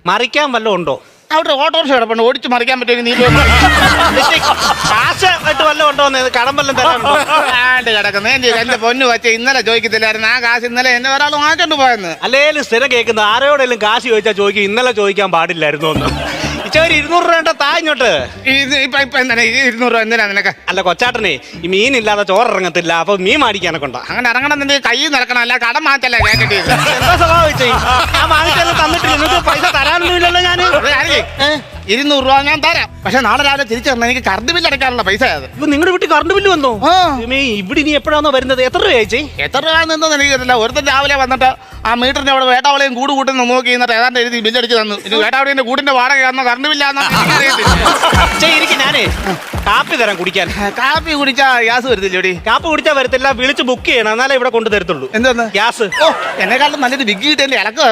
മറിക്കാൻ വല്ലതും ഉണ്ടോ? അവിടെ ഓട്ടോറിക്ഷ കിടപ്പുണ്ട്, ഓടിച്ച് മറിക്കാൻ പറ്റുമെങ്കിൽ നീ കാശ് ആയിട്ട് വല്ലതും ഉണ്ടോന്ന്? കടം വല്ലതും തരാനുണ്ടോ? കിടക്കുന്നത് എന്റെ പൊന്നു വച്ച ഇന്നലെ ചോദിക്കത്തില്ലായിരുന്നു. ആ കാശ് ഇന്നലെ എന്നെ ഒരാൾ വാങ്ങിച്ചോണ്ട് പോയെന്ന്. അല്ലേലും സ്ഥിരം കേൾക്കുന്നത് ആരോടെങ്കിലും കാശ് ചോദിച്ചാൽ ചോദിക്കും ഇന്നലെ ചോദിക്കാൻ പാടില്ലായിരുന്നു എന്ന്. ഇച്ചവര് 200 രൂപ താ ഇങ്ങോട്ട്. ഇപ്പൊ എന്താണ് 200 രൂപ എന്തിനാ നിനക്ക്? അല്ല കൊച്ചാട്ടനെ, ഈ മീനില്ലാതെ ചോറിറങ്ങത്തില്ല, അപ്പൊ മീൻ മേടിക്കാനൊക്കെ ഉണ്ടാ. അങ്ങനെ ഇറങ്ങണം നിന്റെ കൈ നിറക്കണം, അല്ല കടം മാറ്റല്ലേ കേട്ടിട്ട്. എന്താ സ്വഭാവം വെച്ചേ? ഞാൻ വാങ്ങിച്ചെല്ലാം തന്നിട്ടില്ല, നിങ്ങൾക്ക് പൈസ തരാനൊന്നുമില്ലല്ലോ. ഞാൻ 200 രൂപ ഞാൻ തരാം, പക്ഷെ നാളെ രാവിലെ തിരിച്ചു തരണം. എനിക്ക് കറണ്ട് ബില്ല് അടയ്ക്കാനുള്ള പൈസ അത്. ഇപ്പൊ നിങ്ങളുടെ വീട്ടിൽ കറണ്ട് ബില്ല് വന്നോ? ഇവിടെ ഇനി എപ്പോഴാണോ വരുന്നത്? എത്ര രൂപ ചേച്ചി? എത്ര രൂപ നിന്നോന്ന് എനിക്കറിയില്ല. ഒരുത്തൻ രാവിലെ വന്നിട്ട് ആ മീറ്ററിന്റെ അവിടെ വേട്ടാവളയും കൂട് കൂട്ടുന്ന നോക്കി എന്നിട്ട് ഏതാണ്ട് എഴുതി ബില്ലടിച്ച് തന്നു. ഇത് വേട്ടാവളിന്റെ കൂടിന്റെ വാടകയാണെന്നോ കറണ്ട് ബില്ലാന്നോ ഞാനേ കാപ്പി തരാം കുടിക്കാൻ. കാപ്പി കുടിച്ചാ ഗ്യാസ് വരുത്തില്ലോടി? കാപ്പി കുടിച്ചാൽ വരത്തില്ല, വിളിച്ച് ബുക്ക് ചെയ്യണം, എന്നാലേ ഇവിടെ കൊണ്ട് തരത്തുള്ളൂ. എന്തോന്ന് ഗ്യാസ്? ഓ എന്നെക്കാളും നല്ലൊരു ബിഗ് കിട്ടേണ്ട ഇളക്കുക.